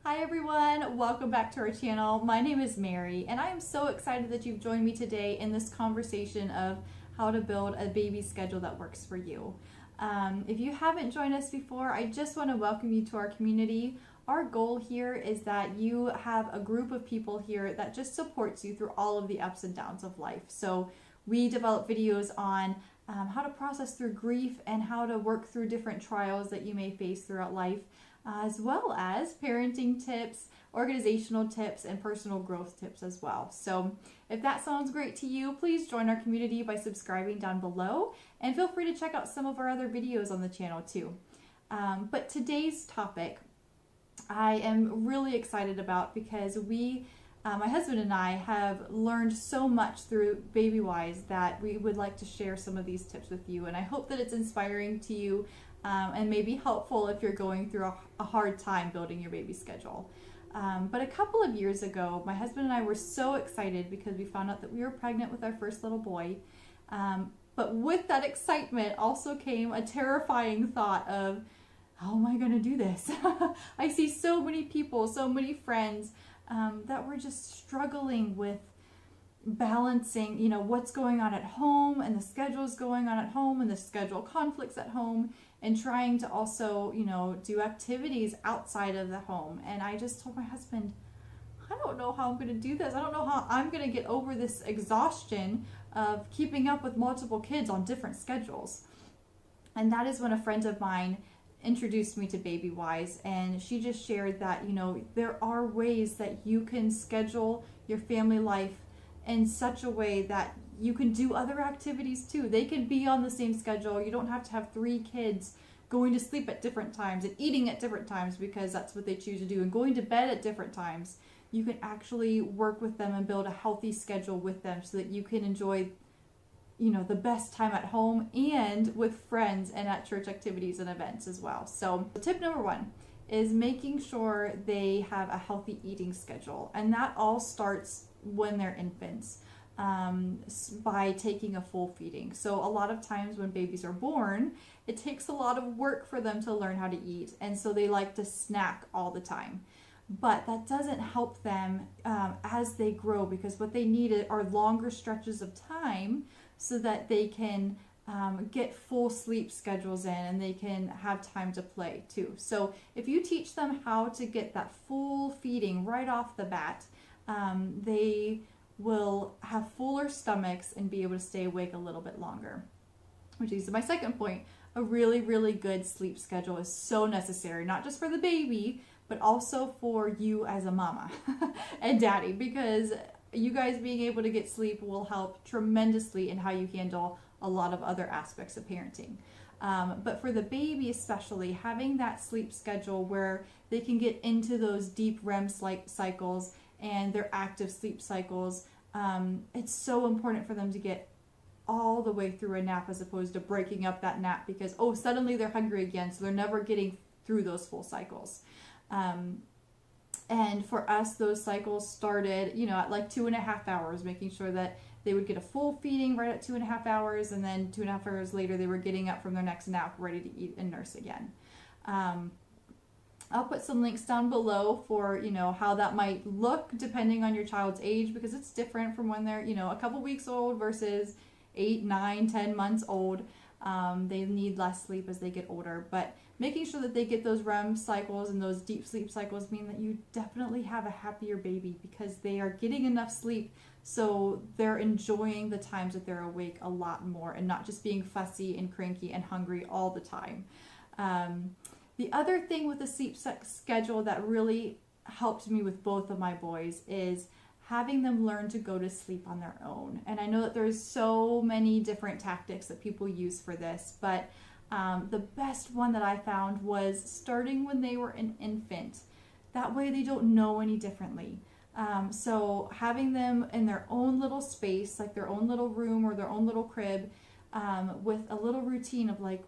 Hi everyone, welcome back to our channel. My name is Mary and I am so excited that you've joined me today in this conversation of how to build a baby schedule that works for you. If you haven't joined us before, I just want to welcome you to our community. Our goal here is that you have a group of people here that just supports you through all of the ups and downs of life. So we develop videos on how to process through grief and how to work through different trials that you may face throughout life, as well as parenting tips, organizational tips, and personal growth tips as well. So if that sounds great to you, please join our community by subscribing down below, and feel free to check out some of our other videos on the channel too. But today's topic I am really excited about because my husband and I have learned so much through Babywise that we would like to share some of these tips with you, and I hope that it's inspiring to you and maybe helpful if you're going through a hard time building your baby schedule. But a couple of years ago, my husband and I were so excited because we found out that we were pregnant with our first little boy. But with that excitement also came a terrifying thought of, how am I going to do this? I see so many people, so many friends that were just struggling with balancing, what's going on at home and the schedules going on at home and the schedule conflicts at home, and trying to also, do activities outside of the home. And I just told my husband, I don't know how I'm going to do this. I don't know how I'm going to get over this exhaustion of keeping up with multiple kids on different schedules. And that is when a friend of mine introduced me to Babywise, and she just shared that, there are ways that you can schedule your family life in such a way that you can do other activities too. They can be on the same schedule. You don't have to have 3 kids going to sleep at different times and eating at different times because that's what they choose to do, and going to bed at different times. You can actually work with them and build a healthy schedule with them so that you can enjoy the best time at home and with friends and at church activities and events as well. So tip number 1 is making sure they have a healthy eating schedule. And that all starts when they're infants, by taking a full feeding. So a lot of times when babies are born, it takes a lot of work for them to learn how to eat. And so they like to snack all the time. But that doesn't help them as they grow, because what they need are longer stretches of time so that they can get full sleep schedules in and they can have time to play too. So if you teach them how to get that full feeding right off the bat, they will have fuller stomachs and be able to stay awake a little bit longer. Which is my second point. A really, really good sleep schedule is so necessary, not just for the baby, but also for you as a mama and daddy, because you guys being able to get sleep will help tremendously in how you handle a lot of other aspects of parenting. But for the baby especially, having that sleep schedule where they can get into those deep REM cycles and their active sleep cycles, it's so important for them to get all the way through a nap, as opposed to breaking up that nap because, suddenly they're hungry again, so they're never getting through those full cycles. And for us, those cycles started, at like 2.5 hours, making sure that they would get a full feeding right at 2.5 hours, and then 2.5 hours later, they were getting up from their next nap, ready to eat and nurse again. I'll put some links down below for, how that might look depending on your child's age, because it's different from when they're, a couple weeks old versus 8, 9, 10 months old. They need less sleep as they get older, but making sure that they get those REM cycles and those deep sleep cycles mean that you definitely have a happier baby, because they are getting enough sleep, so they're enjoying the times that they're awake a lot more and not just being fussy and cranky and hungry all the time. The other thing with the sleep schedule that really helped me with both of my boys is having them learn to go to sleep on their own. And I know that there's so many different tactics that people use for this, but the best one that I found was starting when they were an infant. That way they don't know any differently. So having them in their own little space, like their own little room or their own little crib, with a little routine of like,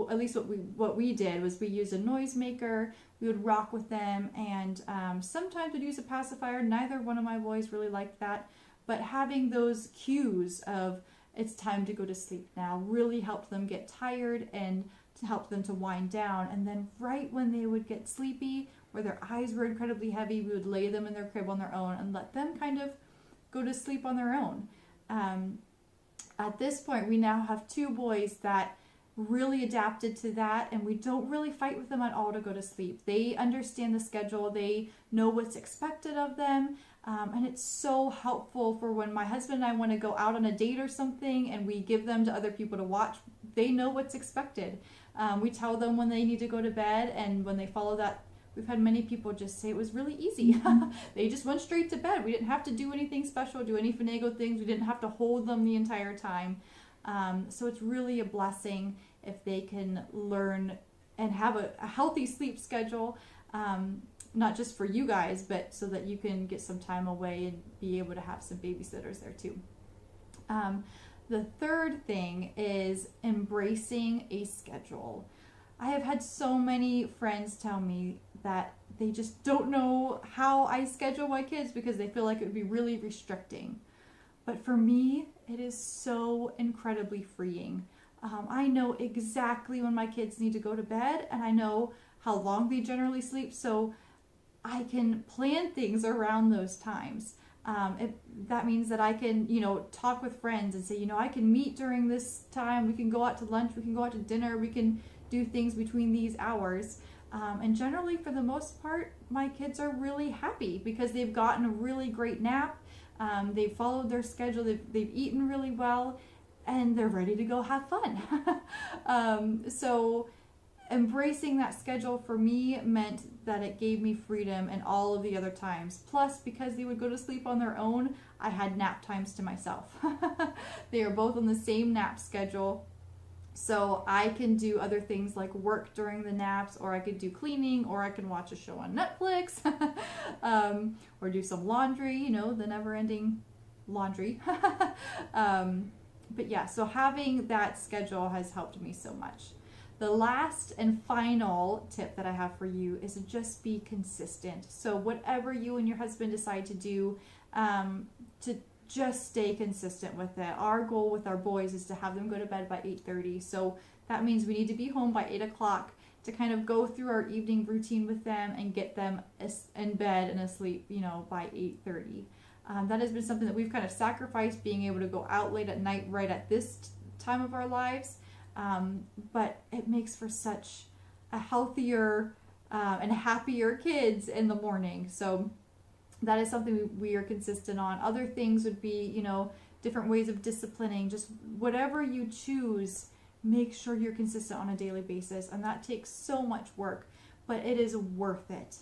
at least what we did was we used a noisemaker. We would rock with them, and sometimes we'd use a pacifier. Neither one of my boys really liked that, but having those cues of it's time to go to sleep now really helped them get tired and to help them to wind down. And then right when they would get sleepy, or their eyes were incredibly heavy, we would lay them in their crib on their own and let them kind of go to sleep on their own. At this point, we now have 2 boys that really adapted to that, and we don't really fight with them at all to go to sleep. They understand the schedule, they know what's expected of them, and it's so helpful for when my husband and I want to go out on a date or something and we give them to other people to watch. They know what's expected. We tell them when they need to go to bed, and when they follow that, we've had many people just say it was really easy. They just went straight to bed. We didn't have to do anything special, do any finagle things. We didn't have to hold them the entire time. So it's really a blessing if they can learn and have a healthy sleep schedule, not just for you guys, but so that you can get some time away and be able to have some babysitters there too. The third thing is embracing a schedule. I have had so many friends tell me that they just don't know how I schedule my kids because they feel like it would be really restricting. But for me, it is so incredibly freeing. I know exactly when my kids need to go to bed, and I know how long they generally sleep, so I can plan things around those times. That means that I can, talk with friends and say, I can meet during this time, we can go out to lunch, we can go out to dinner, we can do things between these hours. And generally, for the most part, my kids are really happy because they've gotten a really great nap. They've followed their schedule. They've eaten really well, and they're ready to go have fun. So embracing that schedule for me meant that it gave me freedom in all of the other times. Plus, because they would go to sleep on their own, I had nap times to myself. They are both on the same nap schedule. So I can do other things like work during the naps, or I could do cleaning, or I can watch a show on Netflix, or do some laundry, the never-ending laundry. But yeah, so having that schedule has helped me so much. The last and final tip that I have for you is to just be consistent. So whatever you and your husband decide to do, to just stay consistent with it. Our goal with our boys is to have them go to bed by 8:30. So that means we need to be home by 8 o'clock to kind of go through our evening routine with them and get them in bed and asleep, by 8:30. That has been something that we've kind of sacrificed, being able to go out late at night right at this time of our lives. But it makes for such a healthier and happier kids in the morning. So that is something we are consistent on. Other things would be, different ways of disciplining. Just whatever you choose, make sure you're consistent on a daily basis. And that takes so much work, but it is worth it.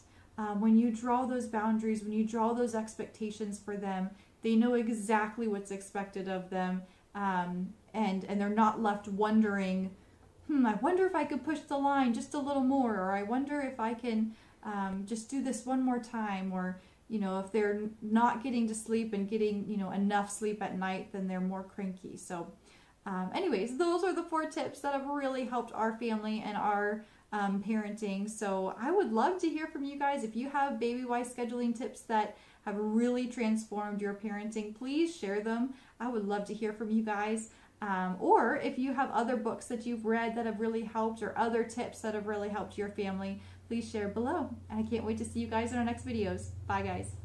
When you draw those boundaries, when you draw those expectations for them, they know exactly what's expected of them. And they're not left wondering, I wonder if I could push the line just a little more, or I wonder if I can just do this one more time, or if they're not getting to sleep and getting, enough sleep at night, then they're more cranky. So anyways, those are the 4 tips that have really helped our family and our parenting. So I would love to hear from you guys. If you have Babywise scheduling tips that have really transformed your parenting, please share them. I would love to hear from you guys. Or if you have other books that you've read that have really helped, or other tips that have really helped your family, please share below. And I can't wait to see you guys in our next videos. Bye guys.